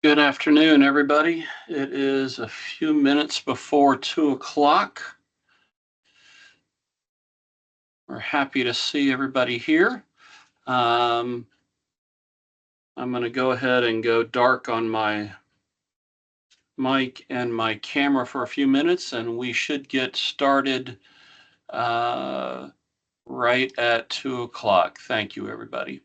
Good afternoon, everybody. It is a few minutes before 2 o'clock. We're happy to see everybody here. I'm going to go ahead and go dark on my mic and my camera for a few minutes, and we should get started right at 2 o'clock. Thank you, everybody.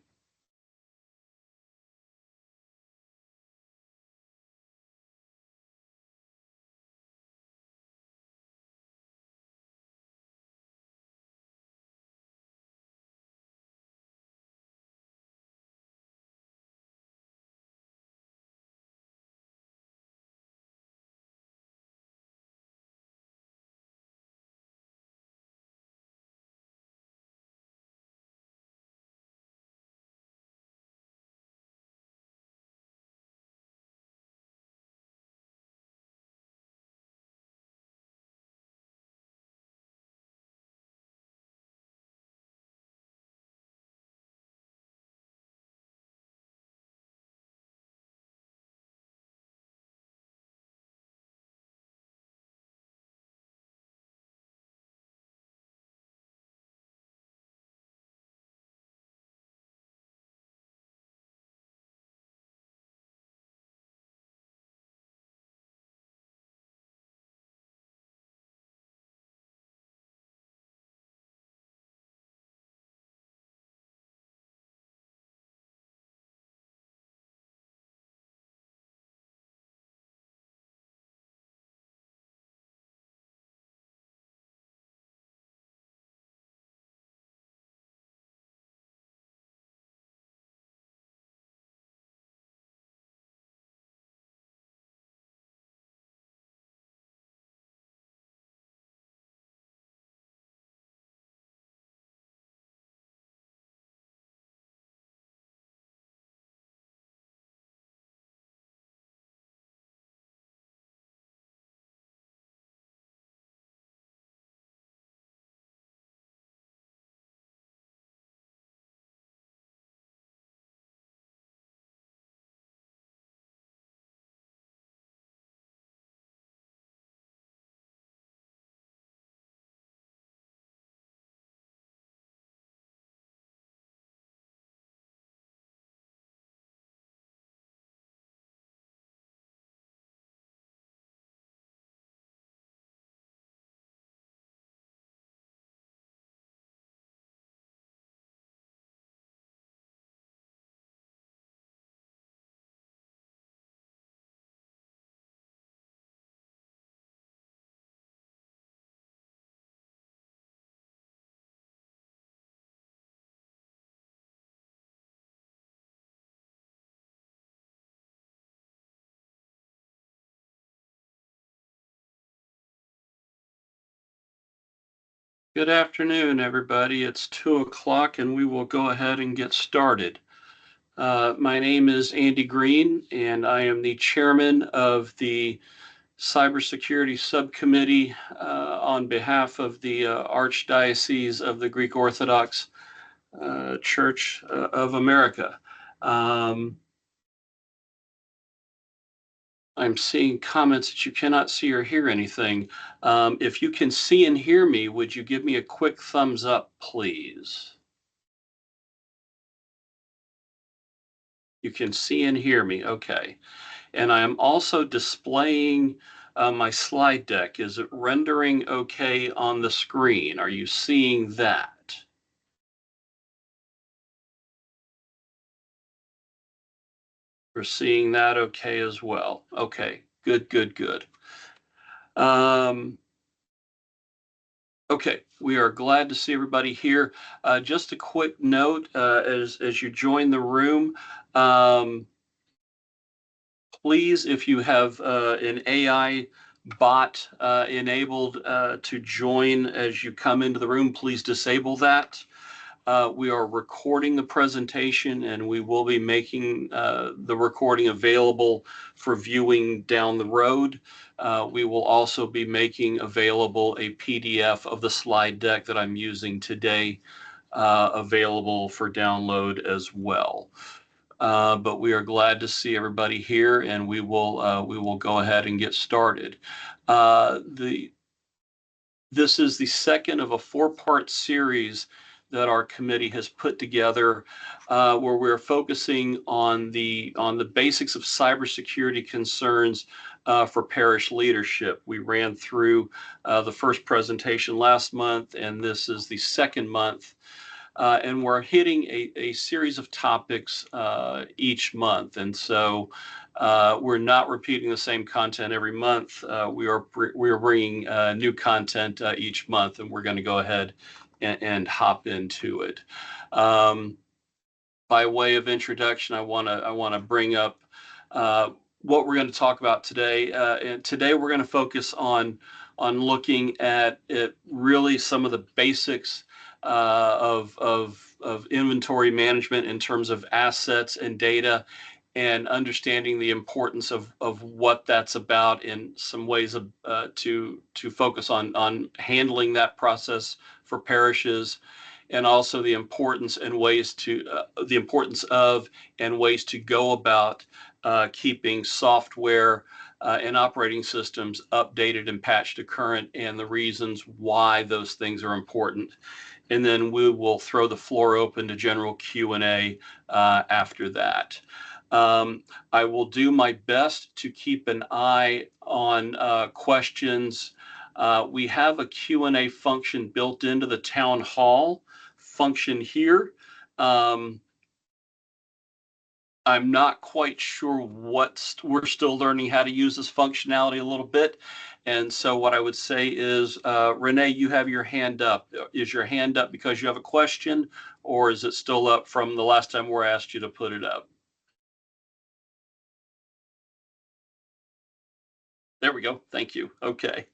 Good afternoon, everybody. It's 2 o'clock, and we will go ahead and get started. My name is Andy Green, and I am the chairman of the Cybersecurity Subcommittee on behalf of the Archdiocese of the Greek Orthodox Church of America. I'm seeing comments that you cannot see or hear anything. If you can see and hear me, would you give me a quick thumbs up, please? You can see and hear me. Okay. And I am also displaying my slide deck. Is it rendering okay on the screen? Are you seeing that? We're seeing that okay as well. Okay, good, good, good. Okay, we are glad to see everybody here. Just a quick note as you join the room, um, please, if you have an AI bot enabled to join as you come into the room, please disable that. We are recording the presentation, and we will be making the recording available for viewing down the road. We will also be making available a PDF of the slide deck that I'm using today, available for download as well. but we are glad to see everybody here, and we will go ahead and get started. This is the second of a four-part series that our committee has put together, where we're focusing on the basics of cybersecurity concerns for parish leadership. We ran through the first presentation last month, and this is the second month. And we're hitting a series of topics each month. And so we're not repeating the same content every month. We are bringing new content each month, and we're going to go ahead and hop into it. By way of introduction, I want to bring up what we're going to talk about today. And today we're going to focus on looking at really some of the basics of inventory management in terms of assets and data, and understanding the importance of what that's about, in some ways of to focus on handling that process for parishes, and also the importance and ways to the importance of and ways to go about keeping software and operating systems updated and patched to current, and the reasons why those things are important. And then we will throw the floor open to general Q&A after that. I will do my best to keep an eye on questions. We have a Q&A function built into the town hall function here. I'm not quite sure we're still learning how to use this functionality a little bit. And so what I would say is, Renee, you have your hand up. Is your hand up because you have a question, or is it still up from the last time we asked you to put it up? There we go. Thank you. Okay.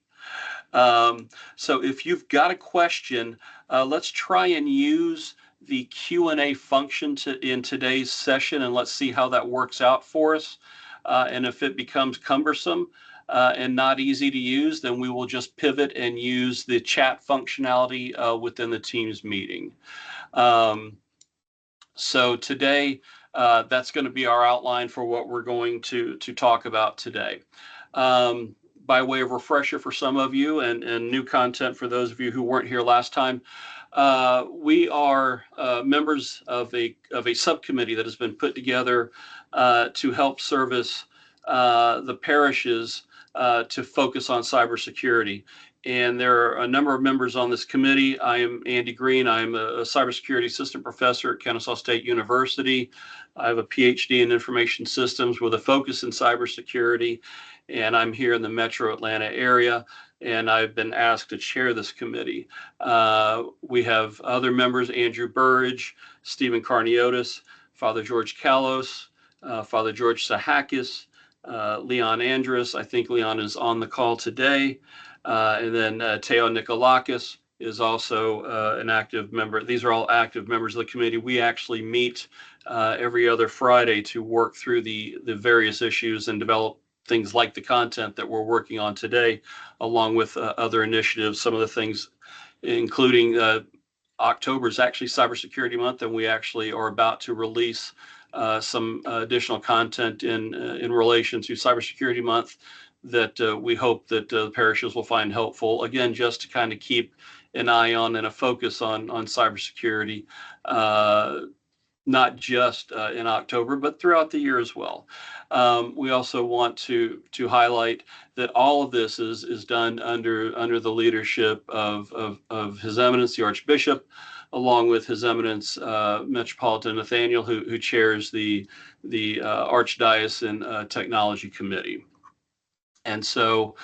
So if you've got a question, let's try and use the Q&A function in today's session, and let's see how that works out for us. And if it becomes cumbersome and not easy to use, then we will just pivot and use the chat functionality within the Teams meeting. So today, that's going to be our outline for what we're going to talk about today. By way of refresher for some of you, and new content for those of you who weren't here last time, we are members of a subcommittee that has been put together to help service the parishes to focus on cybersecurity. And there are a number of members on this committee. I am Andy Green. I'm a cybersecurity assistant professor at Kennesaw State University. I have a PhD in information systems with a focus in cybersecurity, and I'm here in the Metro Atlanta area, and I've been asked to chair this committee. We have other members: Andrew Burridge, Stephen Carniotis, Father George Kalos, Father George Sahakis, Leon Andrus. I think Leon is on the call today. And then Teo Nikolakis is also an active member. These are all active members of the committee. We actually meet every other Friday to work through the various issues and develop things like the content that we're working on today, along with other initiatives. Some of the things, including October is actually Cybersecurity Month, and we actually are about to release some additional content in relation to Cybersecurity Month that we hope that the parishes will find helpful. Again, just to kind of keep an eye on and a focus on cybersecurity, not just in October, but throughout the year as well. We also want to highlight that all of this is done under the leadership of His Eminence the Archbishop, along with His Eminence Metropolitan Nathaniel, who chairs the Archdiocesan Technology Committee. And so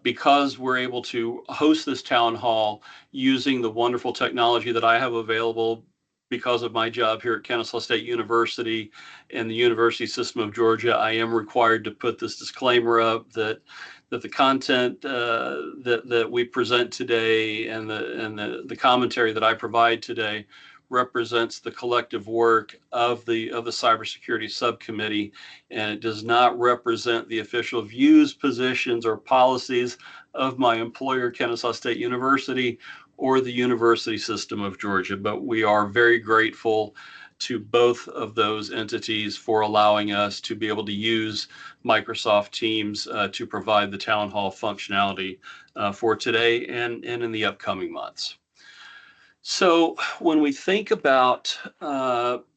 because we're able to host this town hall using the wonderful technology that I have available because of my job here at Kennesaw State University and the University System of Georgia, I am required to put this disclaimer up that the content that we present today and the commentary that I provide today represents the collective work of the Cybersecurity Subcommittee, and it does not represent the official views, positions, or policies of my employer, Kennesaw State University, or the University System of Georgia. But we are very grateful to both of those entities for allowing us to be able to use Microsoft Teams to provide the town hall functionality for today and in the upcoming months. So when we think about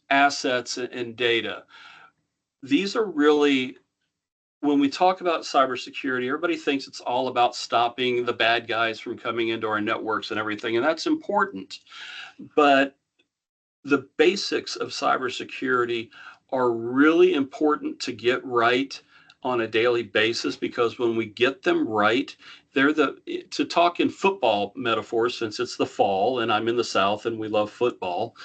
assets and data, these are really, when we talk about cybersecurity, everybody thinks it's all about stopping the bad guys from coming into our networks and everything, and that's important. But the basics of cybersecurity are really important to get right on a daily basis, because when we get them right, they're to talk in football metaphors, since it's the fall and I'm in the South and we love football,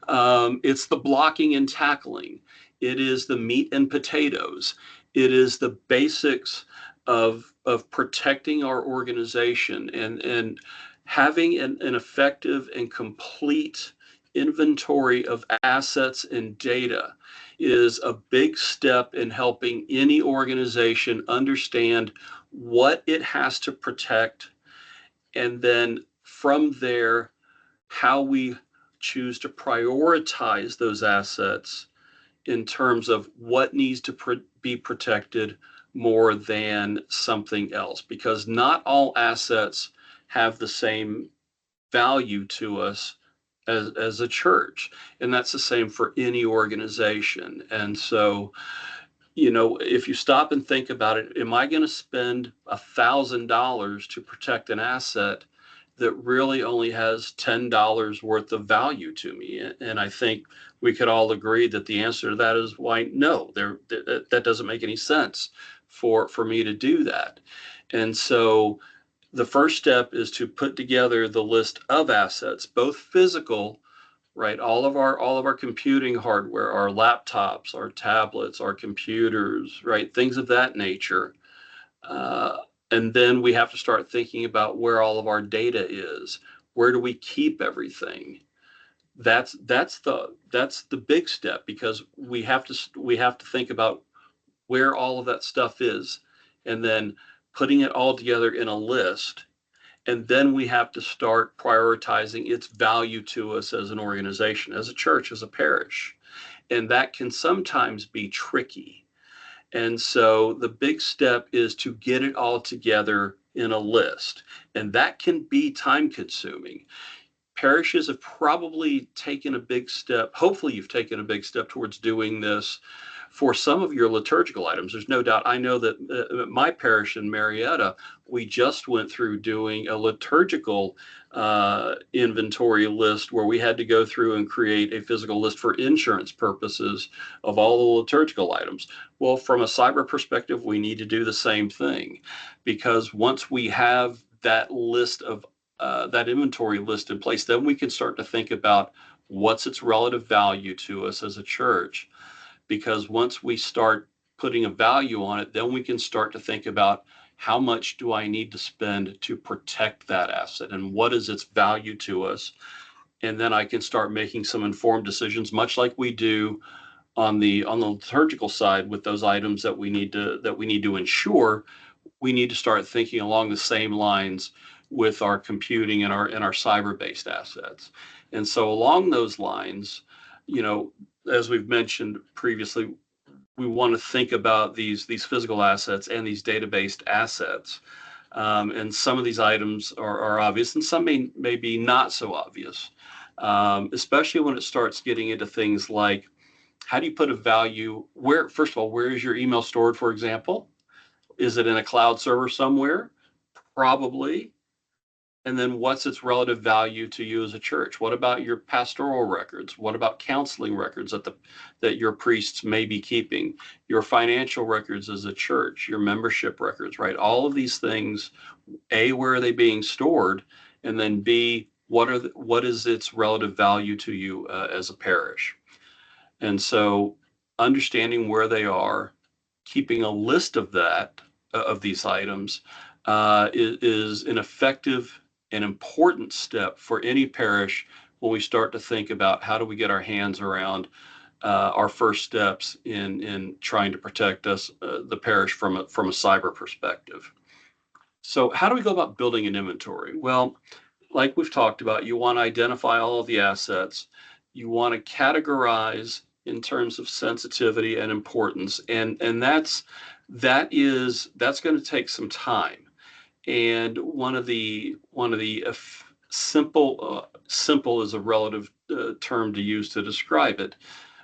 it's the blocking and tackling. It is the meat and potatoes. It is the basics of protecting our organization and having an effective and complete inventory of assets and data is a big step in helping any organization understand what it has to protect, and then from there, how we choose to prioritize those assets in terms of what needs to be protected more than something else, because not all assets have the same value to us as a church, and that's the same for any organization. And so, if you stop and think about it, am I going to spend $1,000 to protect an asset that really only has $10 worth of value to me? And I think we could all agree that the answer to that is why no, that doesn't make any sense for me to do that. And so the first step is to put together the list of assets, both physical, right? All of our computing hardware, our laptops, our tablets, our computers, right? Things of that nature. And then we have to start thinking about where all of our data is. Where do we keep everything? That's the big step, because we have to think about where all of that stuff is, and then putting it all together in a list. And then we have to start prioritizing its value to us as an organization, as a church, as a parish. And that can sometimes be tricky. And so the big step is to get it all together in a list. And that can be time consuming. Parishes have probably taken a big step. Hopefully you've taken a big step towards doing this for some of your liturgical items. There's no doubt. I know that my parish in Marietta, we just went through doing a liturgical inventory list where we had to go through and create a physical list for insurance purposes of all the liturgical items. Well, from a cyber perspective, we need to do the same thing, because once we have that list of that inventory list in place, then we can start to think about what's its relative value to us as a church. Because once we start putting a value on it, then we can start to think about how much do I need to spend to protect that asset and what is its value to us. And then I can start making some informed decisions, much like we do on the liturgical side with those items that we need to ensure. We need to start thinking along the same lines with our computing and our cyber-based assets. And so along those lines, as we've mentioned previously, we want to think about these physical assets and these data-based assets. And some of these items are obvious, and some may be not so obvious, especially when it starts getting into things like, how do you put a value where, first of all, where is your email stored, for example? Is it in a cloud server somewhere? Probably. And then what's its relative value to you as a church? What about your pastoral records? What about counseling records that your priests may be keeping? Your financial records as a church, your membership records, right? All of these things, A, where are they being stored? And then B, what is its relative value to you as a parish? And so understanding where they are, keeping a list of these items is an effective an important step for any parish when we start to think about how do we get our hands around our first steps in trying to protect the parish from a cyber perspective. So how do we go about building an inventory? Well, like we've talked about, you want to identify all of the assets. You want to categorize in terms of sensitivity and importance, and that's going to take some time. And simple is a relative term to use to describe it,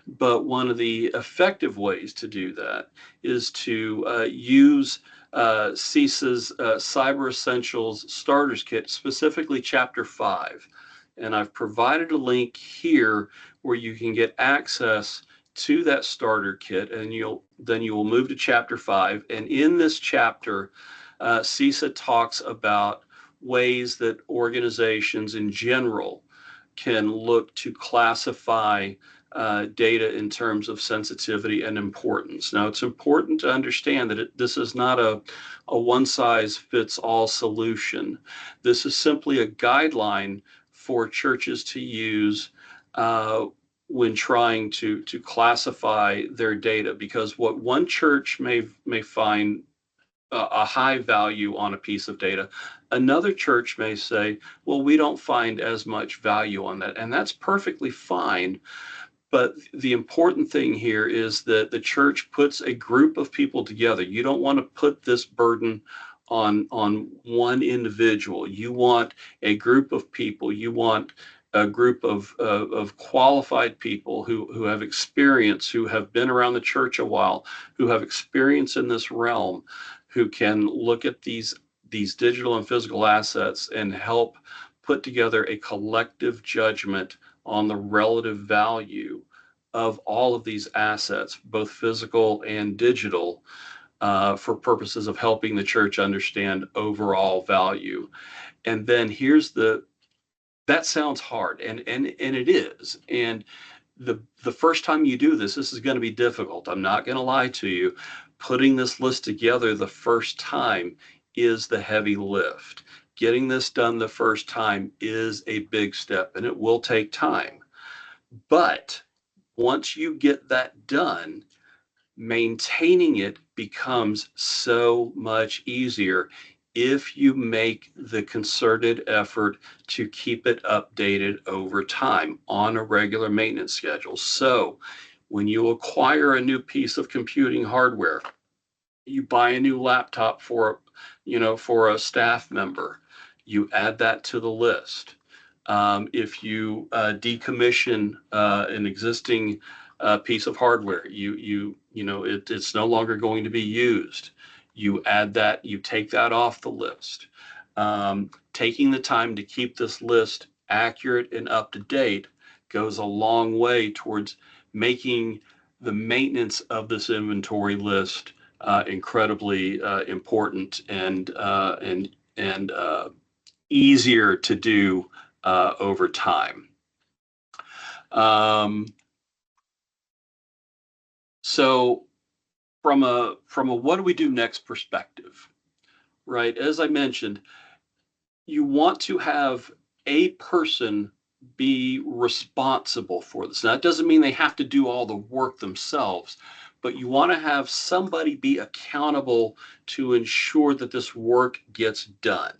but one of the effective ways to do that is to use CISA's Cyber Essentials Starters Kit, specifically Chapter 5. And I've provided a link here where you can get access to that starter kit, and you will move to Chapter 5. And in this chapter, CISA talks about ways that organizations in general can look to classify data in terms of sensitivity and importance. Now, it's important to understand that this is not a one-size-fits-all solution. This is simply a guideline for churches to use when trying to classify their data, because what one church may find a high value on a piece of data, another church may say, well, we don't find as much value on that, and that's perfectly fine. But the important thing here is that the church puts a group of people together. You don't want to put this burden on one individual. You want a group of people. You want a group of qualified people who have experience, who have been around the church a while, who have experience in this realm, who can look at these digital and physical assets and help put together a collective judgment on the relative value of all of these assets, both physical and digital, for purposes of helping the church understand overall value. And then that sounds hard, and it is. And the first time you do this is going to be difficult. I'm not going to lie to you. Putting this list together the first time is the heavy lift. Getting this done the first time is a big step, and it will take time. But once you get that done, maintaining it becomes so much easier if you make the concerted effort to keep it updated over time on a regular maintenance schedule. So when you acquire a new piece of computing hardware, you buy a new laptop for a staff member, you add that to the list. If you decommission an existing piece of hardware, it's no longer going to be used. You add that, you take that off the list. Taking the time to keep this list accurate and up to date goes a long way towards making the maintenance of this inventory list incredibly important and easier to do over time. So from a what do we do next perspective, right? As I mentioned, you want to have a person be responsible for this. Now, that doesn't mean they have to do all the work themselves, but you want to have somebody be accountable to ensure that this work gets done.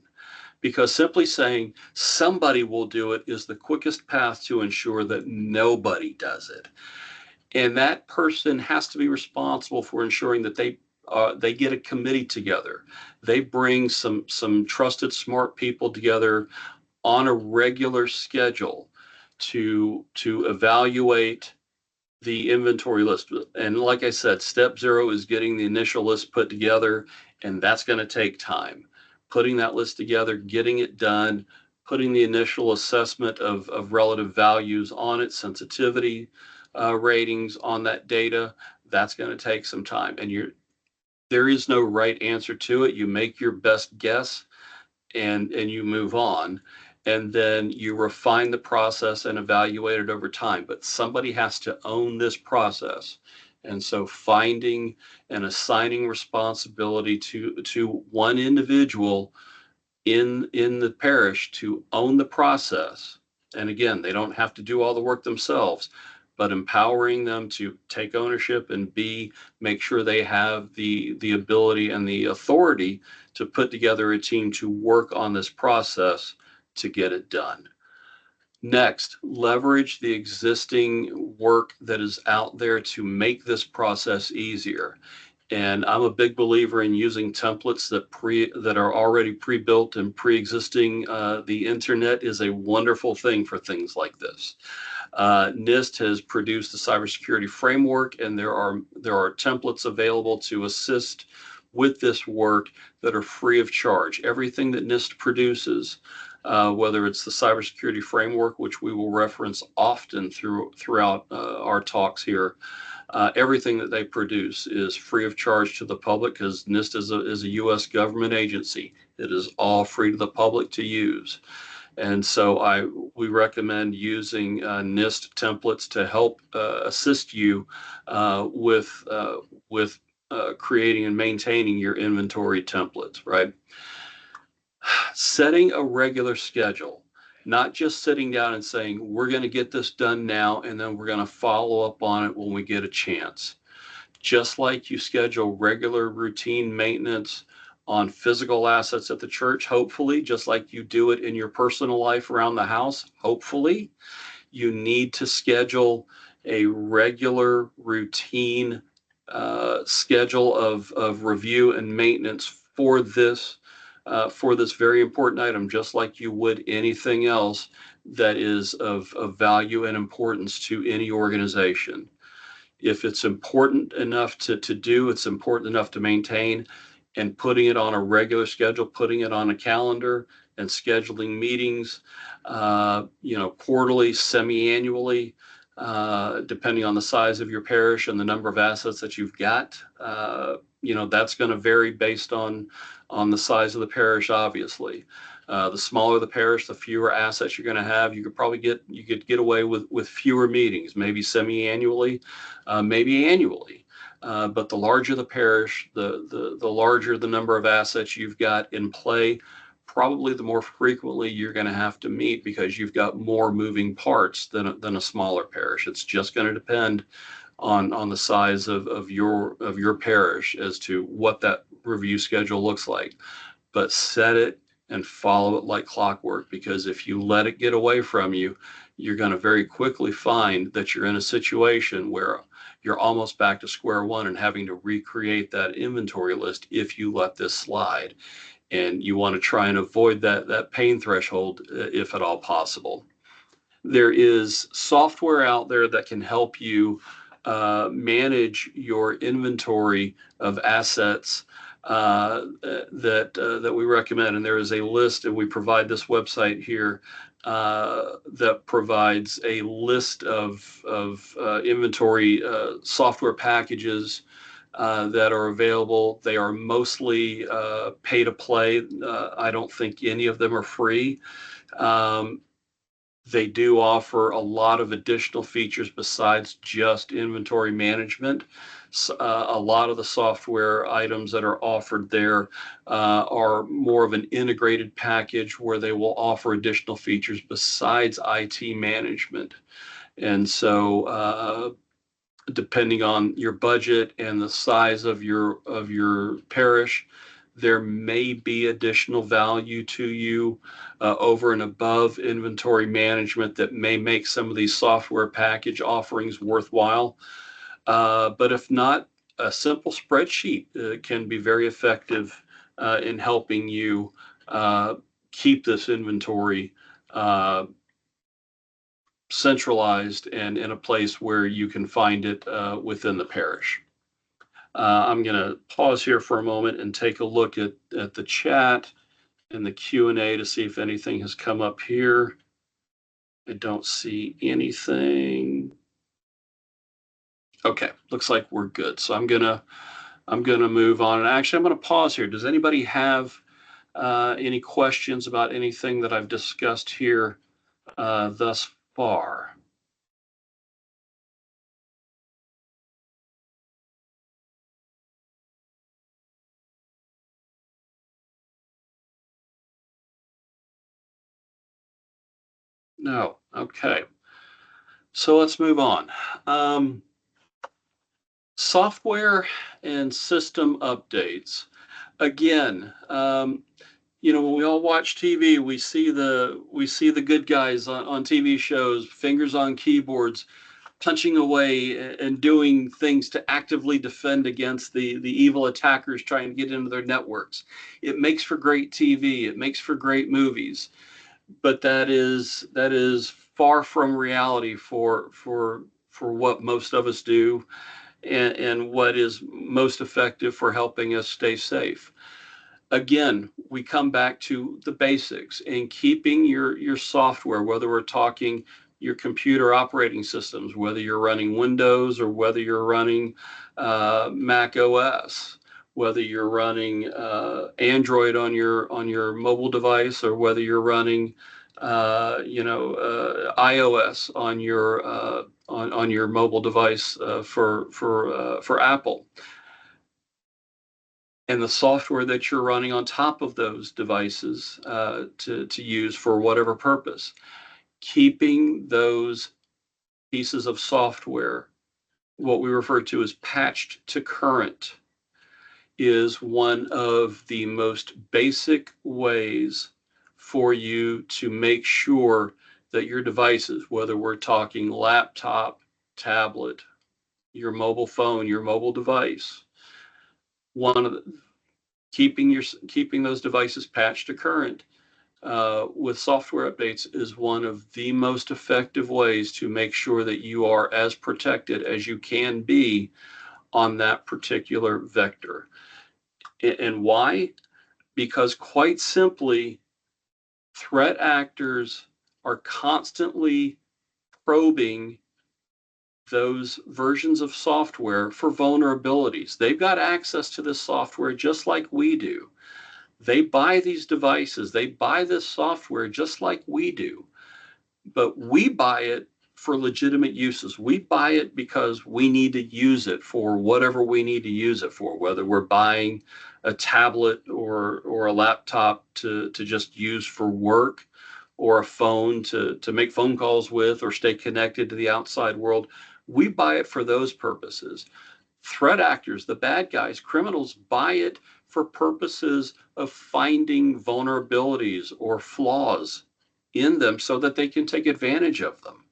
Because simply saying somebody will do it is the quickest path to ensure that nobody does it. And that person has to be responsible for ensuring that they get a committee together. They bring some trusted, smart people together on a regular schedule to evaluate the inventory list. And like I said, step 0 is getting the initial list put together, and that's going to take time. Putting that list together, getting it done, putting the initial assessment of relative values on it, sensitivity ratings on that data, that's going to take some time. And there is no right answer to it. You make your best guess and you move on. And then you refine the process and evaluate it over time. But somebody has to own this process. And so finding and assigning responsibility to one individual in the parish to own the process. And again, they don't have to do all the work themselves, but empowering them to take ownership and make sure they have the ability and the authority to put together a team to work on this process to get it done. Next, leverage the existing work that is out there to make this process easier. And I'm a big believer in using templates that are already pre-built and pre-existing. The internet is a wonderful thing for things like this. NIST has produced the cybersecurity framework, and there are templates available to assist with this work that are free of charge. Everything that NIST produces, whether it's the cybersecurity framework, which we will reference often throughout our talks here, everything that they produce is free of charge to the public because NIST is a U.S. government agency. It is all free to the public to use. And so we recommend using NIST templates to help assist you with creating and maintaining your inventory templates, right? Setting a regular schedule, not just sitting down and saying, we're going to get this done now, and then we're going to follow up on it when we get a chance. Just like you schedule regular routine maintenance on physical assets at the church, hopefully, just like you do it in your personal life around the house, hopefully, you need to schedule a regular routine schedule of review and maintenance for this very important item, just like you would anything else that is of value and importance to any organization. If it's important enough to do, it's important enough to maintain, and putting it on a regular schedule, putting it on a calendar and scheduling meetings, quarterly, semi-annually, depending on the size of your parish and the number of assets that you've got. That's going to vary based on the size of the parish, obviously. The smaller the parish, the fewer assets you're going to have. You could get away with fewer meetings, maybe semi-annually, maybe annually. But the larger the parish, the larger the number of assets you've got in play, probably the more frequently you're going to have to meet because you've got more moving parts than a smaller parish. It's just going to depend on the size of your parish as to what that review schedule looks like. But set it and follow it like clockwork, because if you let it get away from you, you're going to very quickly find that you're in a situation where you're almost back to square one and having to recreate that inventory list if you let this slide. And you want to try and avoid that pain threshold if at all possible. There is software out there that can help you manage your inventory of assets that we recommend. And there is a list, and we provide this website here that provides a list of inventory software packages that are available. They are mostly pay to play. I don't think any of them are free. They do offer a lot of additional features besides just inventory management. A lot of the software items that are offered there are more of an integrated package where they will offer additional features besides IT management. And so depending on your budget and the size of your parish, there may be additional value to you over and above inventory management that may make some of these software package offerings worthwhile. But if not, a simple spreadsheet can be very effective in helping you keep this inventory centralized and in a place where you can find it within the parish. I'm going to pause here for a moment and take a look at the chat and the Q&A to see if anything has come up here. I don't see anything. Okay, looks like we're good. So I'm gonna move on. And actually, I'm gonna pause here. Does anybody have any questions about anything that I've discussed here thus far? No. Okay. So let's move on. Software and system updates. Again, when we all watch TV, we see the good guys on TV shows, fingers on keyboards, punching away and doing things to actively defend against the evil attackers trying to get into their networks. It makes for great TV. It makes for great movies, but that is far from reality for what most of us do, and what is most effective for helping us stay safe. Again, we come back to the basics and keeping your software, whether we're talking your computer operating systems, whether you're running Windows or whether you're running Mac OS, whether you're running Android on your mobile device, or whether you're running iOS on your mobile device for Apple, and the software that you're running on top of those devices to use for whatever purpose. Keeping those pieces of software, what we refer to as patched to current, is one of the most basic ways for you to make sure that your devices, whether we're talking laptop, tablet, your mobile phone, your mobile device, one of the, keeping those devices patched to current with software updates is one of the most effective ways to make sure that you are as protected as you can be on that particular vector. And why? Because quite simply, threat actors are constantly probing those versions of software for vulnerabilities. They've got access to this software just like we do. They buy these devices, they buy this software just like we do, but we buy it for legitimate uses. We buy it because we need to use it for whatever we need to use it for, whether we're buying a tablet or a laptop to just use for work, or a phone to make phone calls with or stay connected to the outside world. We buy it for those purposes. Threat actors, the bad guys, criminals, buy it for purposes of finding vulnerabilities or flaws in them so that they can take advantage of them.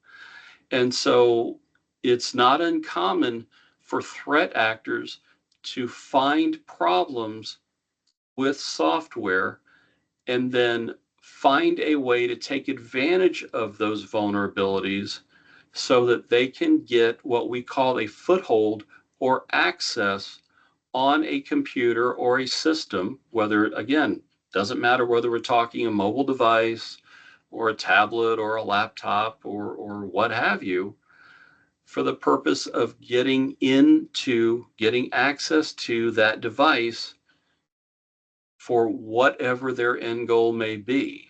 And so it's not uncommon for threat actors to find problems with software and then find a way to take advantage of those vulnerabilities so that they can get what we call a foothold or access on a computer or a system, whether, again, doesn't matter whether we're talking a mobile device or a tablet or a laptop or what have you, for the purpose of getting access to that device for whatever their end goal may be.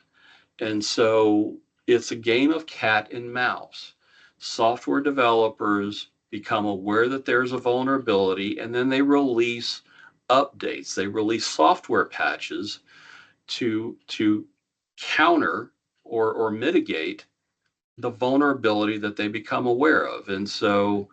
And so it's a game of cat and mouse. Software developers become aware that there's a vulnerability, and then they release updates. They release software patches to counter or mitigate the vulnerability that they become aware of. And so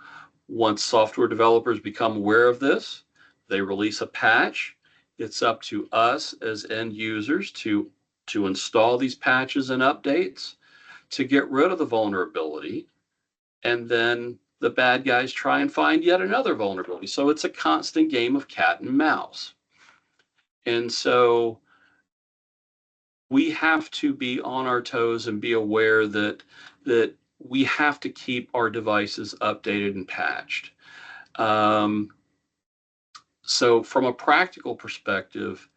once software developers become aware of this, they release a patch. It's up to us as end users to install these patches and updates to get rid of the vulnerability. And then the bad guys try and find yet another vulnerability. So it's a constant game of cat and mouse. And so we have to be on our toes and be aware that we have to keep our devices updated and patched. So from a practical perspective,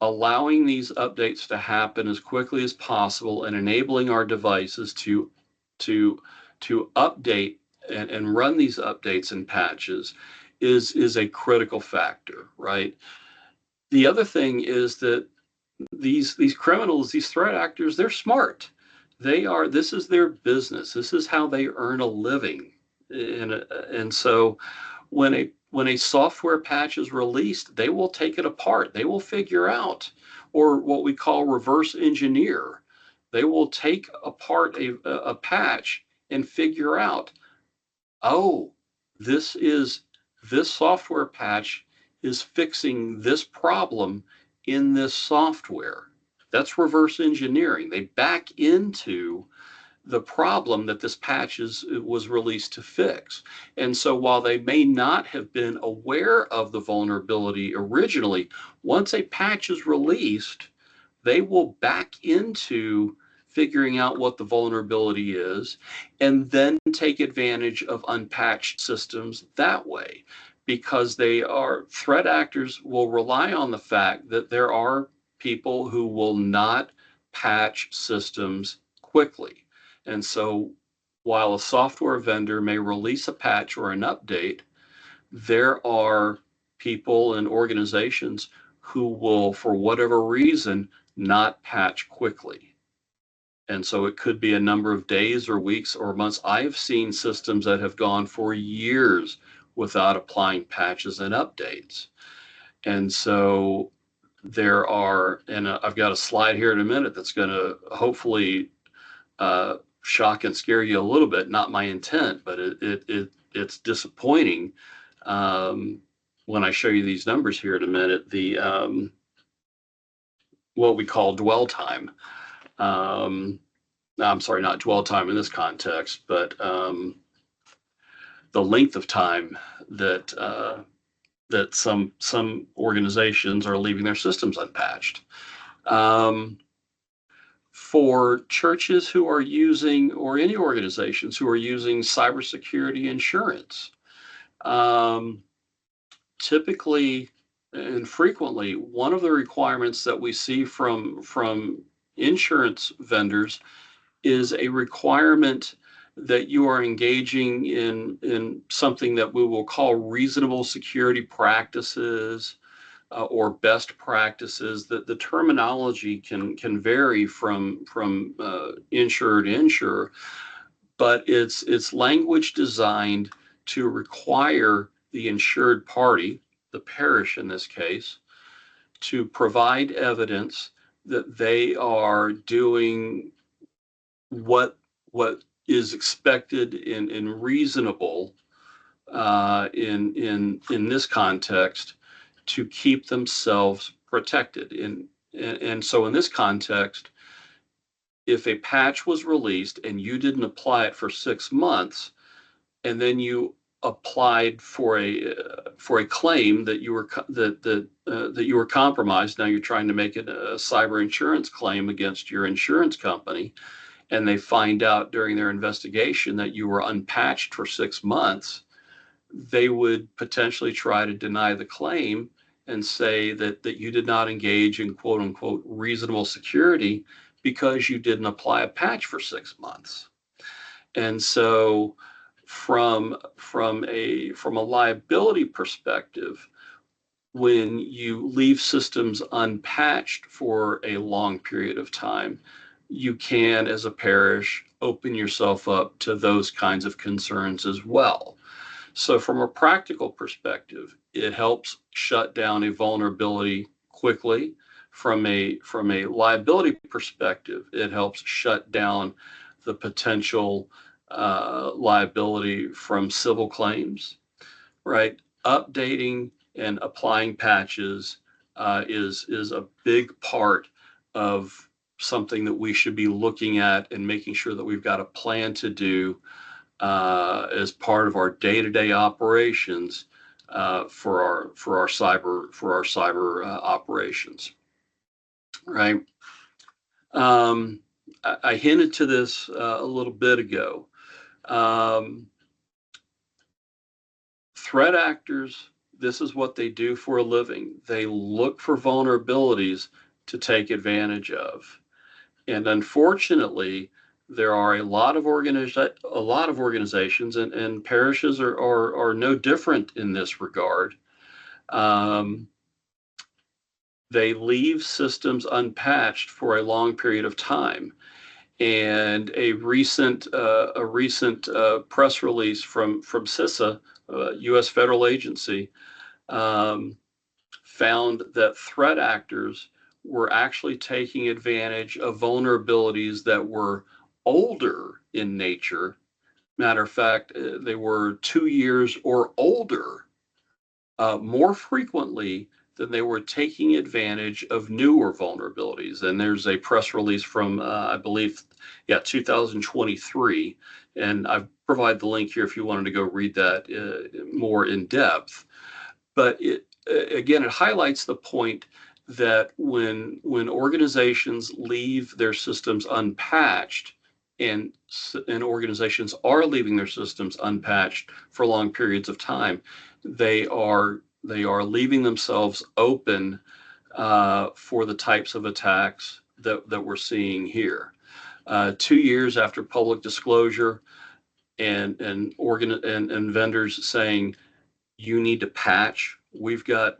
allowing these updates to happen as quickly as possible and enabling our devices to update and run these updates and patches is a critical factor, right? The other thing is that these criminals, these threat actors, they're smart. This is their business. This is how they earn a living. And so when a software patch is released, they will take it apart. They will figure out, or what we call reverse engineer. They will take apart a patch and figure out, oh, this software patch is fixing this problem in this software. That's reverse engineering. They back into the problem that this patch was released to fix. And so while they may not have been aware of the vulnerability originally, once a patch is released, they will back into figuring out what the vulnerability is and then take advantage of unpatched systems that way, because threat actors will rely on the fact that there are people who will not patch systems quickly. And so while a software vendor may release a patch or an update, there are people and organizations who will, for whatever reason, not patch quickly. And so it could be a number of days or weeks or months. I've seen systems that have gone for years without applying patches and updates. And so and I've got a slide here in a minute that's going to hopefully shock and scare you a little bit. Not my intent, but it's disappointing when I show you these numbers here in a minute. What we call dwell time. I'm sorry, not dwell time in this context, but the length of time that some organizations are leaving their systems unpatched. For churches who are using, or any organizations who are using cybersecurity insurance, typically and frequently, one of the requirements that we see from insurance vendors is a requirement that you are engaging in something that we will call reasonable security practices or best practices. That the terminology can vary from insurer to insurer, but it's language designed to require the insured party, the parish in this case, to provide evidence that they are doing what is expected and reasonable in this context to keep themselves protected. And so in this context, if a patch was released and you didn't apply it for 6 months, and then you applied for a claim that you were compromised, now you're trying to make it a cyber insurance claim against your insurance company, and they find out during their investigation that you were unpatched for 6 months, they would potentially try to deny the claim and say that you did not engage in quote unquote reasonable security because you didn't apply a patch for 6 months. And so from a liability perspective, when you leave systems unpatched for a long period of time, you can, as a parish, open yourself up to those kinds of concerns as well. So from a practical perspective, it helps shut down a vulnerability quickly. From a liability perspective, it helps shut down the potential liability from civil claims, right? Updating and applying patches is a big part of something that we should be looking at and making sure that we've got a plan to do as part of our day-to-day operations for our cyber operations, right? I hinted to this a little bit ago. Threat actors, this is what they do for a living. They look for vulnerabilities to take advantage of. And unfortunately, there are a lot of organizations, and parishes are no different in this regard. They leave systems unpatched for a long period of time. And a recent press release from CISA, U.S. federal agency, found that threat actors were actually taking advantage of vulnerabilities that were older in nature. Matter of fact, they were 2 years or older more frequently then they were taking advantage of newer vulnerabilities. And there's a press release from, I believe, 2023. And I've provided the link here if you wanted to go read that more in depth. But again, it highlights the point that when organizations leave their systems unpatched, and organizations are leaving their systems unpatched for long periods of time, they are leaving themselves open for the types of attacks that we're seeing here. 2 years after public disclosure and vendors saying you need to patch, we've got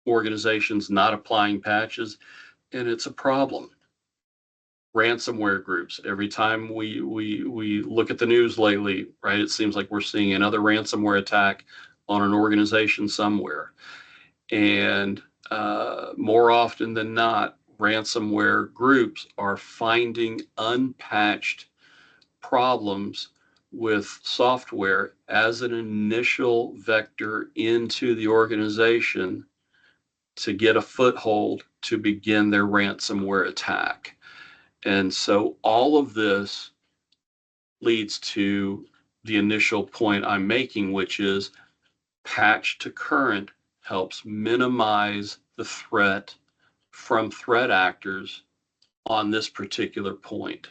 organizations not applying patches, and it's a problem. Ransomware groups. Every time we look at the news lately, right, it seems like we're seeing another ransomware attack on an organization somewhere. And more often than not, ransomware groups are finding unpatched problems with software as an initial vector into the organization to get a foothold to begin their ransomware attack. And so all of this leads to the initial point I'm making, which is patch to current helps minimize the threat from threat actors on this particular point,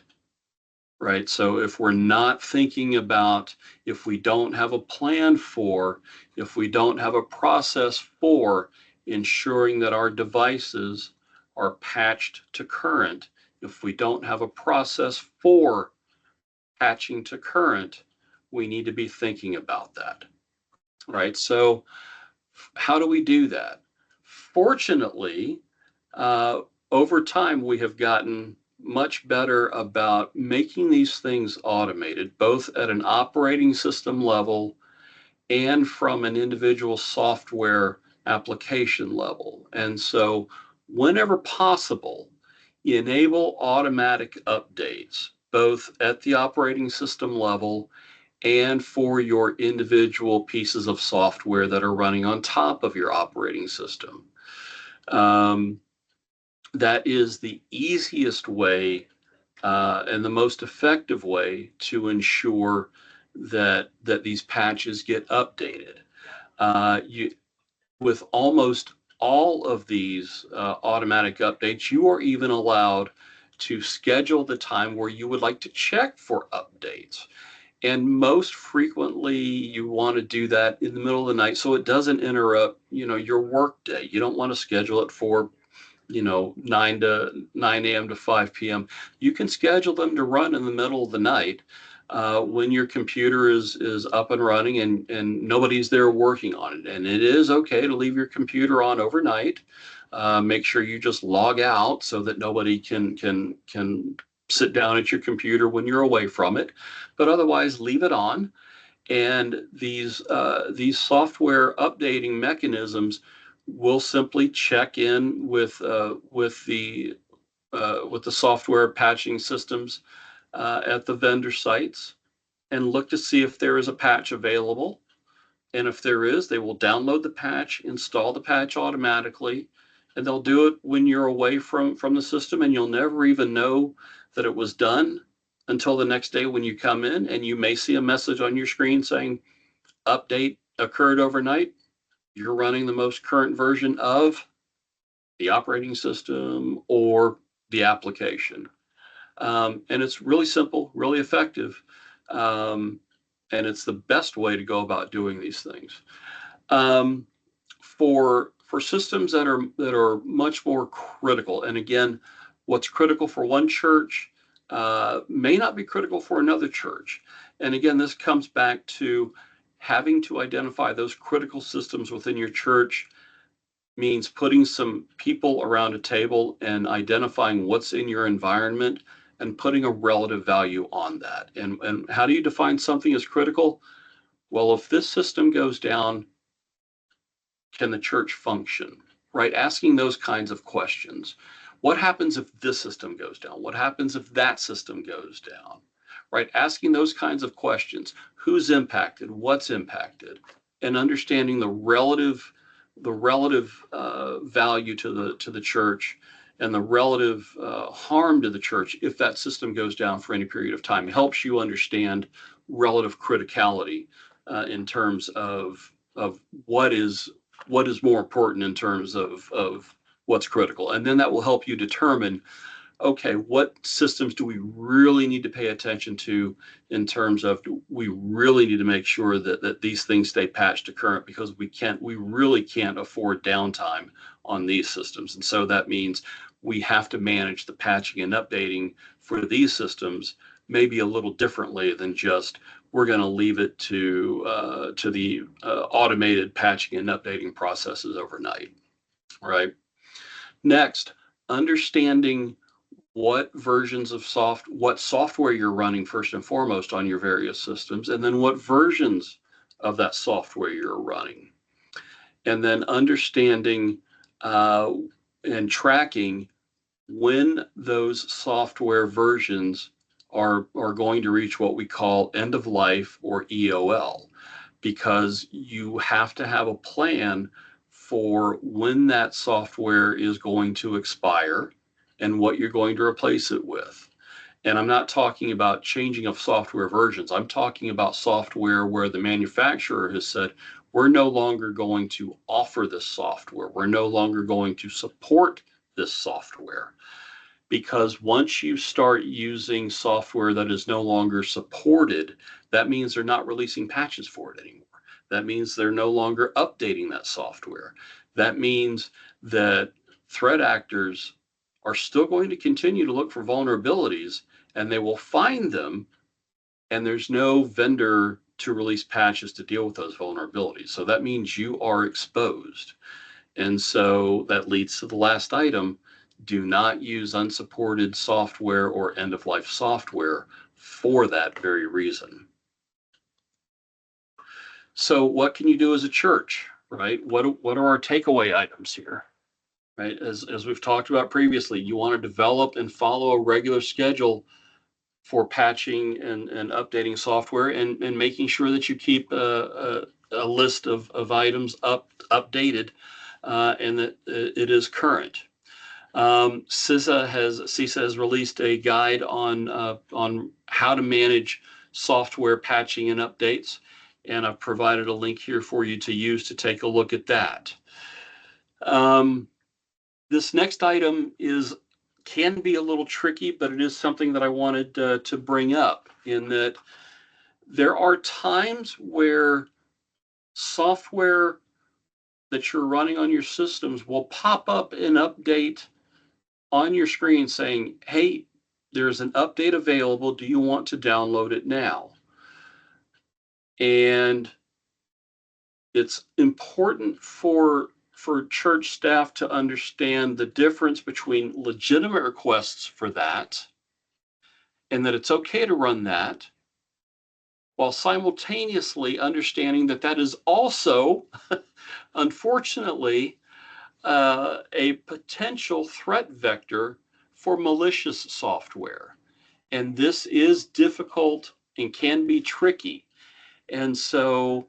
right? So if we're not thinking about, if we don't have a plan for, if we don't have a process for ensuring that our devices are patched to current, if we don't have a process for patching to current, we need to be thinking about that, right? So how do we do that? Fortunately, over time, we have gotten much better about making these things automated, both at an operating system level and from an individual software application level. And so whenever possible, enable automatic updates, both at the operating system level and for your individual pieces of software that are running on top of your operating system. That is the easiest way and the most effective way to ensure that these patches get updated. With almost all of these automatic updates, you are even allowed to schedule the time where you would like to check for updates. And most frequently, you want to do that in the middle of the night so it doesn't interrupt, your work day. You don't want to schedule it for 9 a.m. to 5 p.m. You can schedule them to run in the middle of the night when your computer is up and running and nobody's there working on it. And it is okay to leave your computer on overnight. Make sure you just log out so that nobody can sit down at your computer when you're away from it. But otherwise, leave it on. And these software updating mechanisms will simply check in with the software patching systems at the vendor sites and look to see if there is a patch available. And if there is, they will download the patch, install the patch automatically, and they'll do it when you're away from the system, and you'll never even know that it was done until the next day when you come in, and you may see a message on your screen saying update occurred overnight. You're running the most current version of the operating system or the application. And it's really simple, really effective. And it's the best way to go about doing these things. For systems that are much more critical, and again, what's critical for one church may not be critical for another church. And again, this comes back to having to identify those critical systems within your church means putting some people around a table and identifying what's in your environment and putting a relative value on that. And how do you define something as critical? Well, if this system goes down, can the church function? Right? Asking those kinds of questions. What happens if this system goes down? What happens if that system goes down? Right? Asking those kinds of questions. Who's impacted? What's impacted? And understanding the relative relative value to the church and the relative harm to the church if that system goes down for any period of time. It helps you understand relative criticality in terms of what is more important in terms of what's critical, and then that will help you determine, okay, what systems do we really need to pay attention to in terms of, we really need to make sure that these things stay patched to current, because we really can't afford downtime on these systems. And so that means we have to manage the patching and updating for these systems maybe a little differently than just, we're going to leave it to the automated patching and updating processes overnight, right? Next, understanding what versions of what software you're running first and foremost on your various systems, and then what versions of that software you're running. And then understanding and tracking when those software versions are going to reach what we call end of life, or EOL, because you have to have a plan for when that software is going to expire and what you're going to replace it with. And I'm not talking about changing of software versions. I'm talking about software where the manufacturer has said, we're no longer going to offer this software. We're no longer going to support this software. Because once you start using software that is no longer supported, that means they're not releasing patches for it anymore. That means they're no longer updating that software. That means that threat actors are still going to continue to look for vulnerabilities, and they will find them, and there's no vendor to release patches to deal with those vulnerabilities. So that means you are exposed. And so that leads to the last item: do not use unsupported software or end-of-life software for that very reason. So what can you do as a church, right? What are our takeaway items here, right? As we've talked about previously, you want to develop and follow a regular schedule for patching and updating software, and making sure that you keep a list of items updated and that it is current. CISA has released a guide on how to manage software patching and updates, and I've provided a link here for you to use to take a look at that. This next item can be a little tricky, but it is something that I wanted to bring up, in that there are times where software that you're running on your systems will pop up an update on your screen saying, hey, there's an update available. Do you want to download it now? And it's important for church staff to understand the difference between legitimate requests for that, and that it's okay to run that, while simultaneously understanding that that is also, unfortunately, a potential threat vector for malicious software. And this is difficult and can be tricky. And so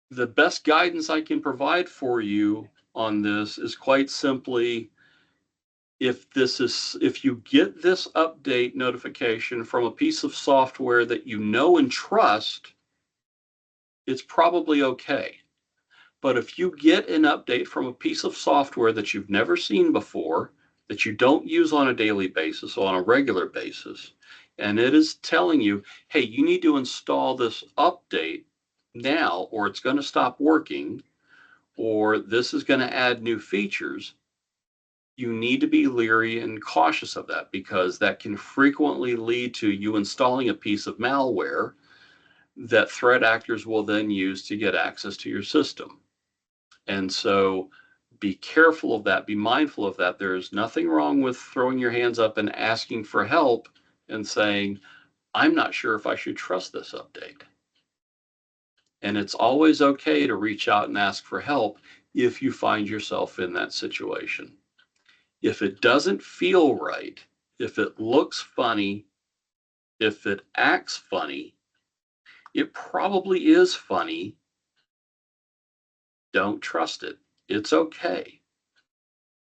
the best guidance I can provide for you on this is quite simply, if you get this update notification from a piece of software that you know and trust, it's probably okay. But if you get an update from a piece of software that you've never seen before, that you don't use on a daily basis or on a regular basis, and it is telling you, hey, you need to install this update now, or it's going to stop working, or this is going to add new features, you need to be leery and cautious of that, because that can frequently lead to you installing a piece of malware that threat actors will then use to get access to your system. And so be careful of that, be mindful of that. There's nothing wrong with throwing your hands up and asking for help and saying, I'm not sure if I should trust this update. And it's always okay to reach out and ask for help if you find yourself in that situation. If it doesn't feel right, if it looks funny, if it acts funny, it probably is funny, Don't trust it. It's okay.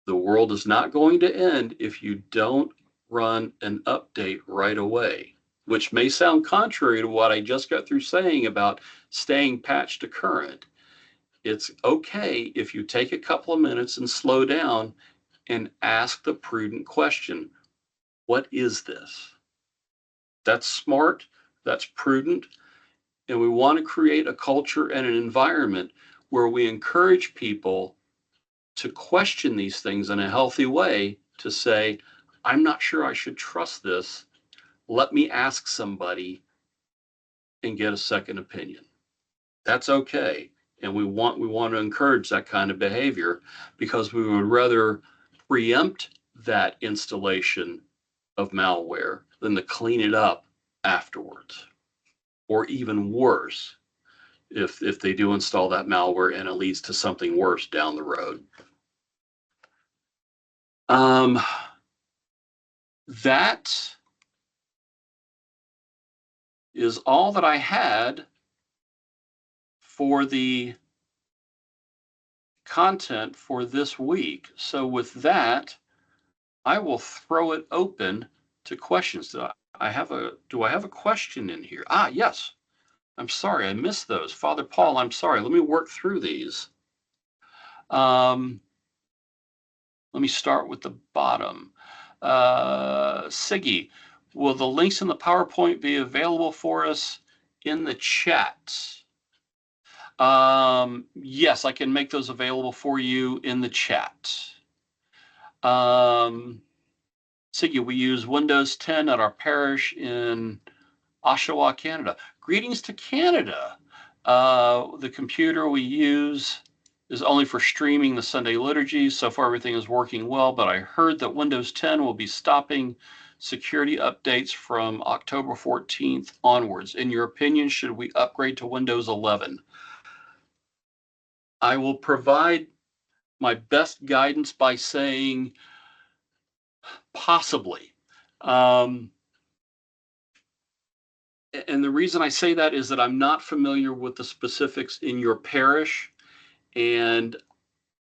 The world is not going to end if you don't run an update right away, which may sound contrary to what I just got through saying about staying patched to current. It's okay if you take a couple of minutes and slow down and ask the prudent question, what is this? That's smart, that's prudent, and we want to create a culture and an environment where we encourage people to question these things in a healthy way, to say, I'm not sure I should trust this. Let me ask somebody and get a second opinion. That's okay. And we want to encourage that kind of behavior because we would rather preempt that installation of malware than to clean it up afterwards. Or even worse, if they do install that malware and it leads to something worse down the road. That is all that I had for the content for this week. So with that, I will throw it open to questions. Do I have a question in here? Ah, yes. I'm sorry, I missed those. Father Paul, I'm sorry. Let me work through these. Let me start with the bottom. Siggy, will the links in the PowerPoint be available for us in the chat? Yes, I can make those available for you in the chat. Siggy, we use Windows 10 at our parish in Oshawa, Canada. Greetings to Canada. The computer we use is only for streaming the Sunday liturgy. So far, everything is working well, but I heard that Windows 10 will be stopping security updates from October 14th onwards. In your opinion, should we upgrade to Windows 11? I will provide my best guidance by saying possibly. And the reason I say that is that I'm not familiar with the specifics in your parish, and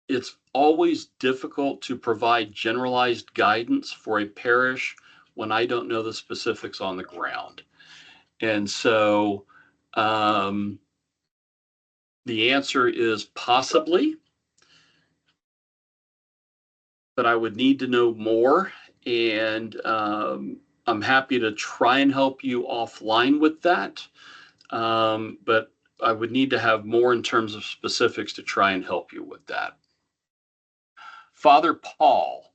it's always difficult to provide generalized guidance for a parish when I don't know the specifics on the ground. And so the answer is possibly, but I would need to know more. And I'm happy to try and help you offline with that. But I would need to have more in terms of specifics to try and help you with that. Father Paul,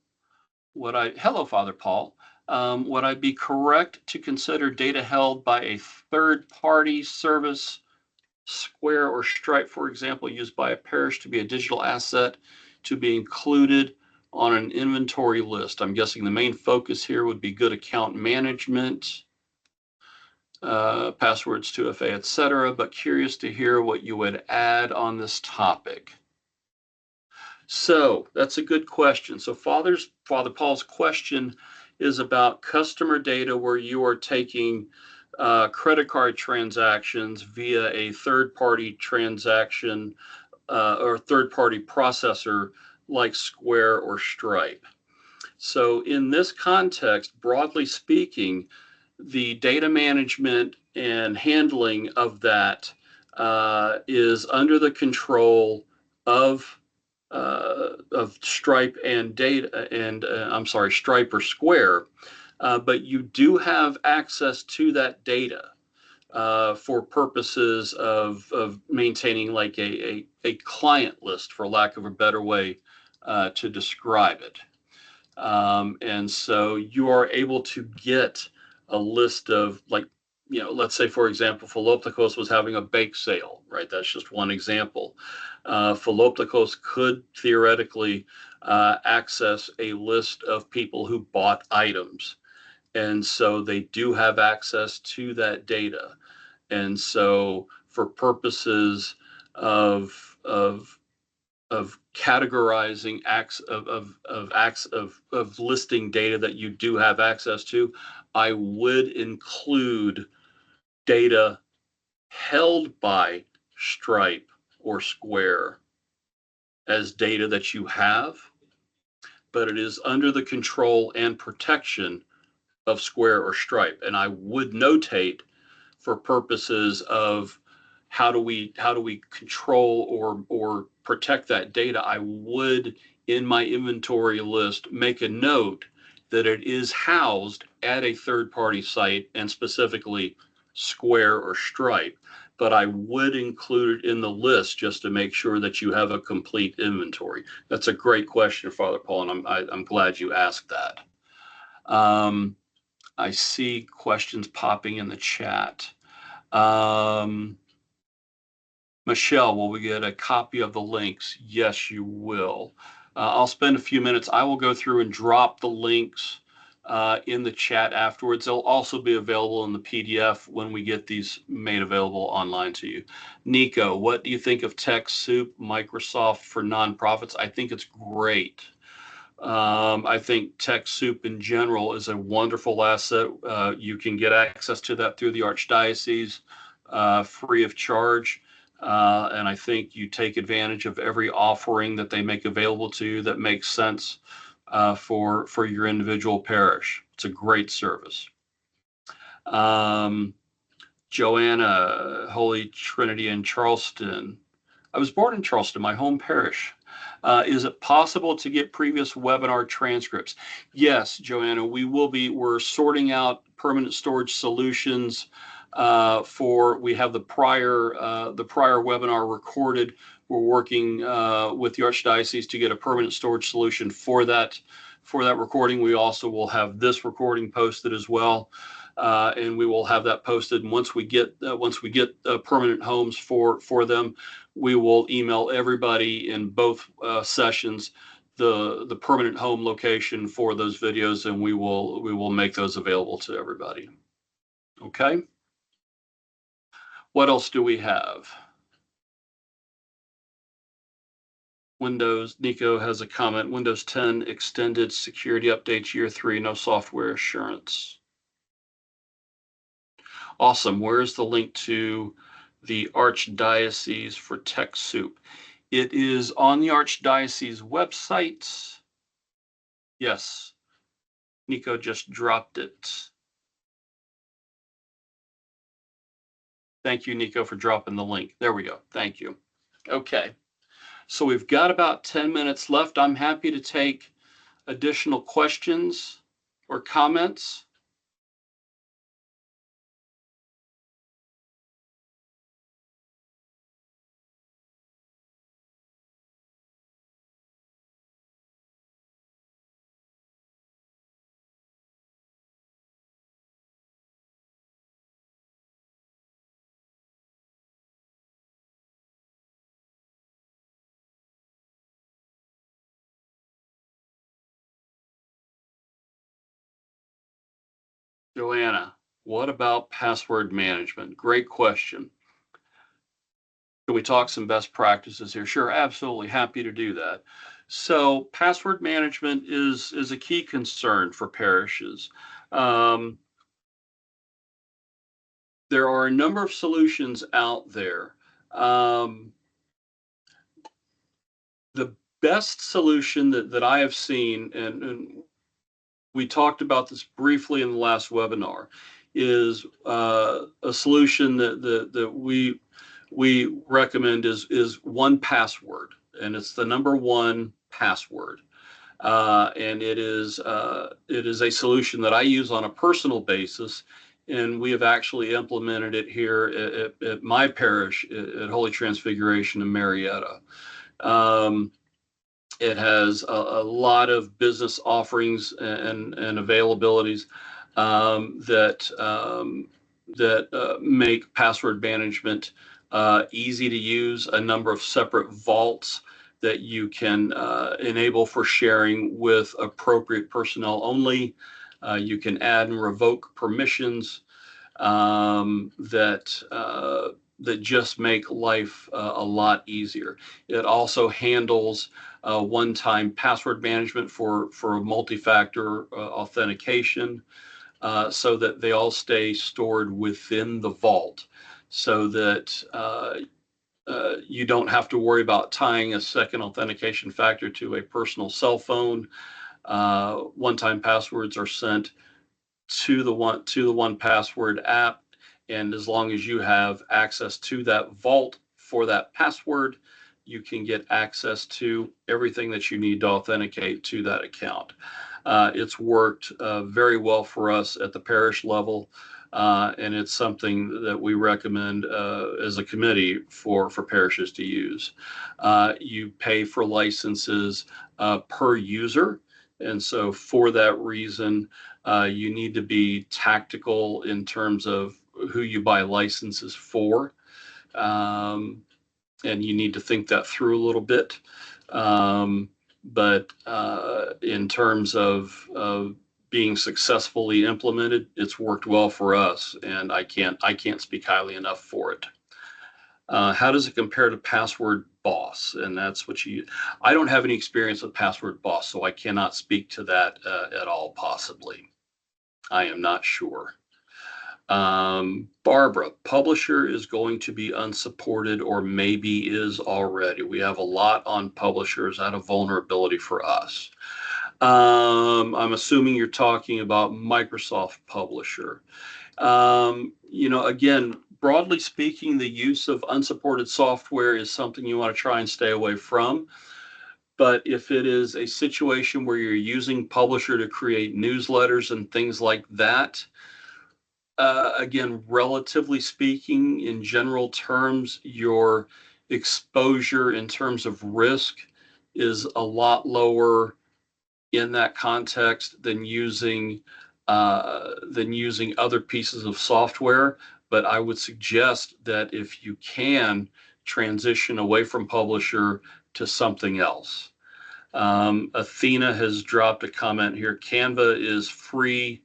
hello, Father Paul. Would I be correct to consider data held by a third-party service, Square or Stripe, for example, used by a parish to be a digital asset to be included on an inventory list? I'm guessing the main focus here would be good account management, passwords, 2FA, etc., but curious to hear what you would add on this topic. So that's a good question. So Father Paul's question is about customer data where you are taking credit card transactions via a third-party transaction or third-party processor like Square or Stripe. So in this context, broadly speaking, the data management and handling of that is under the control of Stripe and data and Stripe or Square, but you do have access to that data for purposes of maintaining like a client list, for lack of a better way to describe it. And so you are able to get a list of, like, let's say, for example, Philoptikos was having a bake sale, right? That's just one example. Philoptikos could theoretically access a list of people who bought items. And so they do have access to that data. And so for purposes of categorizing acts of listing data that you do have access to, I would include data held by Stripe or Square as data that you have, but it is under the control and protection of Square or Stripe. And I would notate, for purposes of how do we control or protect that data, I would, in my inventory list, make a note that it is housed at a third-party site, and specifically Square or Stripe. But I would include it in the list just to make sure that you have a complete inventory. That's a great question, Father Paul, and I'm glad you asked that. I see questions popping in the chat. Michelle, will we get a copy of the links? Yes, you will. I'll spend a few minutes. I will go through and drop the links in the chat afterwards. They'll also be available in the PDF when we get these made available online to you. Nico, what do you think of TechSoup, Microsoft for nonprofits? I think it's great. I think TechSoup in general is a wonderful asset. You can get access to that through the Archdiocese free of charge. And I think you take advantage of every offering that they make available to you that makes sense for your individual parish. It's a great service. Joanna, Holy Trinity in Charleston. I was born in Charleston, my home parish. Is it possible to get previous webinar transcripts? Yes, Joanna, we're sorting out permanent storage solutions we have the prior webinar recorded. We're working with the Archdiocese to get a permanent storage solution for that recording. We also will have this recording posted as well. And we will have that posted. And once we get permanent homes for them, we will email everybody in both sessions the permanent home location for those videos, and we will make those available to everybody. Okay. What else do we have? Windows, Nico has a comment. Windows 10 extended security updates year 3, no software assurance. Awesome. Where's the link to the Archdiocese for TechSoup? It is on the Archdiocese website. Yes. Nico just dropped it. Thank you, Nico, for dropping the link. There we go. Thank you. Okay. So we've got about 10 minutes left. I'm happy to take additional questions or comments. Joanna, what about password management? Great question. Can we talk some best practices here? Sure, absolutely. Happy to do that. So password management is a key concern for parishes. There are a number of solutions out there. The best solution that I have seen, and we talked about this briefly in the last webinar, is a solution that we recommend is 1Password, and it's the number 1 password. And it is a solution that I use on a personal basis, and we have actually implemented it here at my parish at Holy Transfiguration in Marietta. It has a lot of business offerings and availabilities that make password management easy to use. A number of separate vaults that you can enable for sharing with appropriate personnel only. You can add and revoke permissions that just make life a lot easier. It also handles one-time password management for multi-factor authentication, so that they all stay stored within the vault, so that you don't have to worry about tying a second authentication factor to a personal cell phone. One-time passwords are sent to the one password app, and as long as you have access to that vault for that password, you can get access to everything that you need to authenticate to that account. It's worked very well for us at the parish level, and it's something that we recommend as a committee for parishes to use. You pay for licenses per user, and so for that reason, you need to be tactical in terms of who you buy licenses for. And you need to think that through a little bit. But in terms of being successfully implemented, it's worked well for us, and I can't speak highly enough for it. How does it compare to Password Boss? And that's what I don't have any experience with Password Boss, so I cannot speak to that at all, possibly. I am not sure. Barbara, publisher is going to be unsupported, or maybe is already. We have a lot on publishers out of vulnerability for us. I'm assuming you're talking about Microsoft Publisher. Again, broadly speaking, the use of unsupported software is something you want to try and stay away from. But if it is a situation where you're using Publisher to create newsletters and things like that, again, relatively speaking, in general terms, your exposure in terms of risk is a lot lower in that context than using other pieces of software. But I would suggest that if you can, transition away from Publisher to something else. Athena has dropped a comment here. Canva is free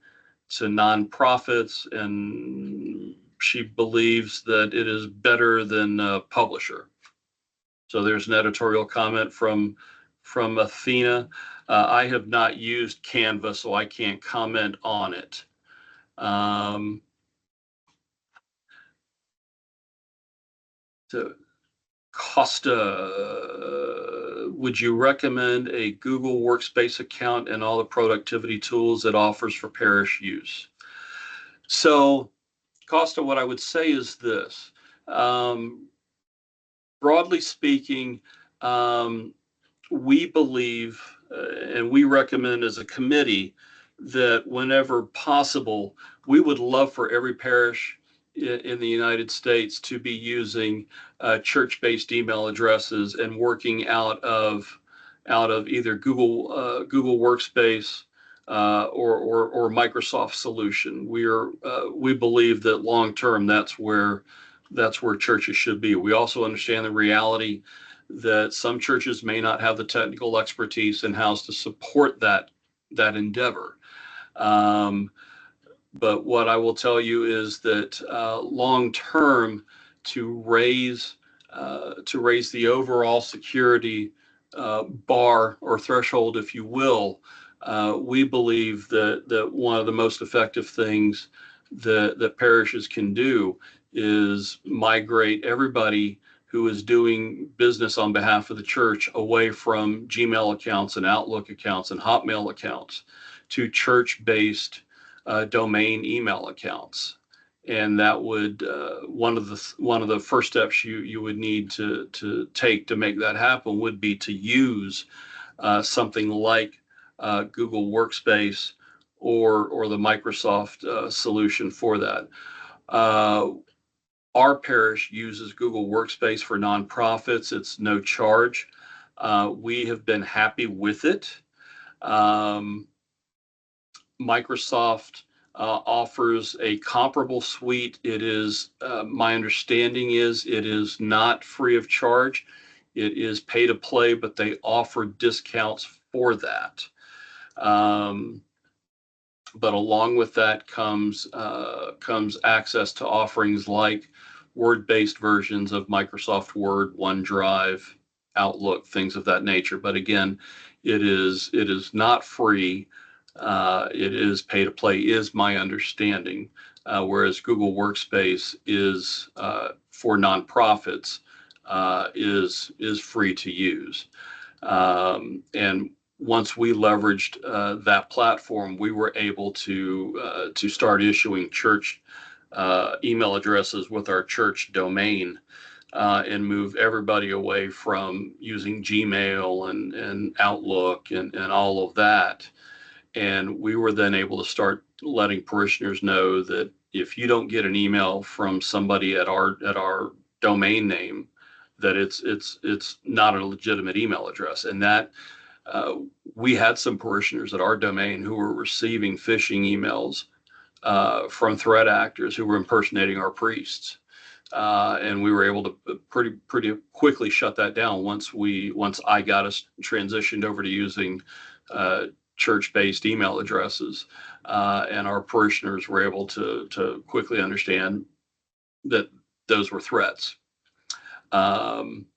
to nonprofits, and she believes that it is better than Publisher. So there's an editorial comment from Athena. I have not used Canva, so I can't comment on it. So Costa, would you recommend a Google Workspace account and all the productivity tools it offers for parish use? So, Costa, what I would say is this. Broadly speaking, we believe and we recommend as a committee that whenever possible, we would love for every parish in the United States to be using church-based email addresses and working out of either Google Workspace or Microsoft solution. We believe that long term that's where churches should be. We also understand the reality that some churches may not have the technical expertise in-house to support that endeavor. But what I will tell you is that long term, to raise the overall security bar or threshold, if you will, we believe that one of the most effective things that parishes can do is migrate everybody who is doing business on behalf of the church away from Gmail accounts and Outlook accounts and Hotmail accounts to church-based domain email accounts. And that would one of the first steps you would need to take to make that happen would be to use something like Google Workspace or the Microsoft solution for that. Our parish uses Google Workspace for nonprofits. It's no charge. We have been happy with it. Microsoft offers a comparable suite. It is, my understanding is, it is not free of charge. It is pay to play, but they offer discounts for that. But along with that comes access to offerings like Word-based versions of Microsoft Word, OneDrive, Outlook, things of that nature. But again, it is not free. It is pay to play, is my understanding. Whereas Google Workspace is for nonprofits. is free to use. And once we leveraged that platform, we were able to start issuing church email addresses with our church domain, and move everybody away from using Gmail and Outlook and all of that. And we were then able to start letting parishioners know that if you don't get an email from somebody at our domain name, that it's not a legitimate email address. And that uh, we had some parishioners at our domain who were receiving phishing emails from threat actors who were impersonating our priests. And we were able to pretty quickly shut that down once I got us transitioned over to using church-based email addresses, and our parishioners were able to quickly understand that those were threats. And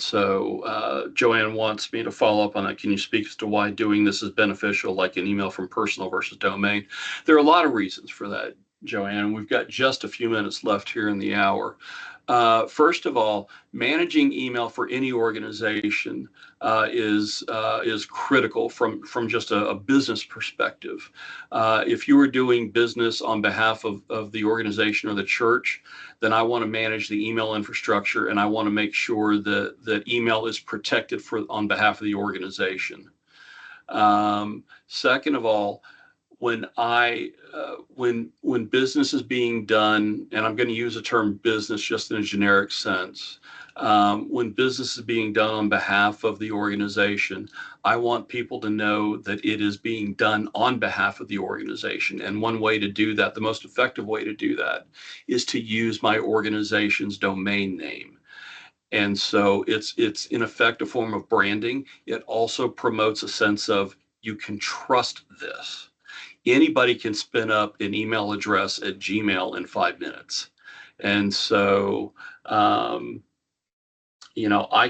so Joanne wants me to follow up on that. Can you speak as to why doing this is beneficial, like an email from personal versus domain? There are a lot of reasons for that, Joanne. We've got just a few minutes left here in the hour. First of all, managing email for any organization is critical from just a business perspective. If you are doing business on behalf of the organization or the church, then I want to manage the email infrastructure, and I want to make sure that email is protected on behalf of the organization. Second of all, when business is being done, and I'm going to use the term business just in a generic sense, when business is being done on behalf of the organization, I want people to know that it is being done on behalf of the organization. And one way to do that, the most effective way to do that, is to use my organization's domain name. And so it's in effect a form of branding. It also promotes a sense of you can trust this. Anybody can spin up an email address at Gmail in 5 minutes. And so, I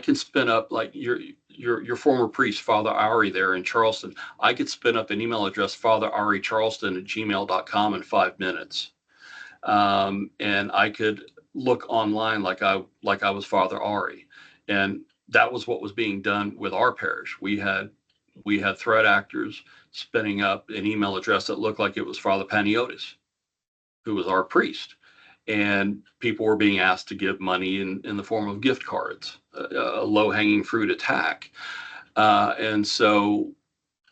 can spin up, like your former priest, Father Ari there in Charleston. I could spin up an email address, fatheraricharleston@gmail.com in 5 minutes. And I could look online like I was Father Ari. And that was what was being done with our parish. We had threat actors spinning up an email address that looked like it was Father Paniotis, who was our priest. And people were being asked to give money in the form of gift cards, a low-hanging fruit attack. And so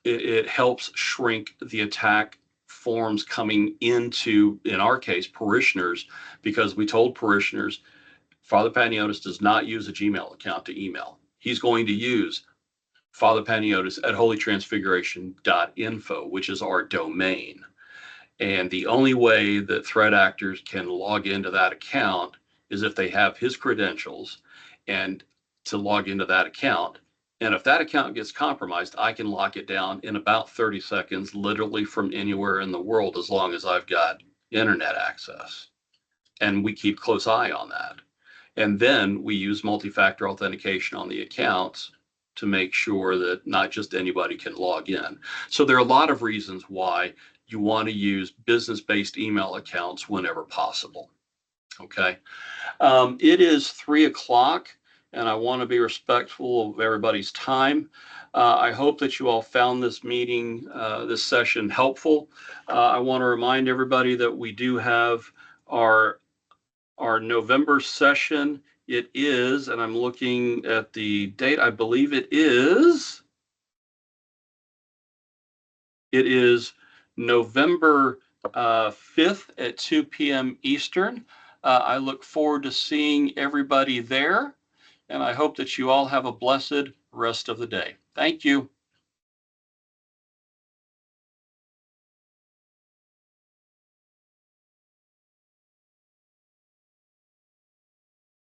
it helps shrink the attack forms coming into, in our case, parishioners, because we told parishioners, Father Paniotis does not use a Gmail account to email. He's going to use Father Paniotis at holytransfiguration.info, which is our domain. And the only way that threat actors can log into that account is if they have his credentials and to log into that account. And if that account gets compromised, I can lock it down in about 30 seconds, literally from anywhere in the world, as long as I've got internet access. And we keep close eye on that. And then we use multi-factor authentication on the accounts to make sure that not just anybody can log in. So there are a lot of reasons why you want to use business-based email accounts whenever possible. Okay. It is 3:00, and I want to be respectful of everybody's time. I hope that you all found this meeting, this session helpful. I want to remind everybody that we do have our November session. It is, and I'm looking at the date, I believe it is November 5th at 2 p.m. Eastern. I look forward to seeing everybody there, and I hope that you all have a blessed rest of the day. Thank you.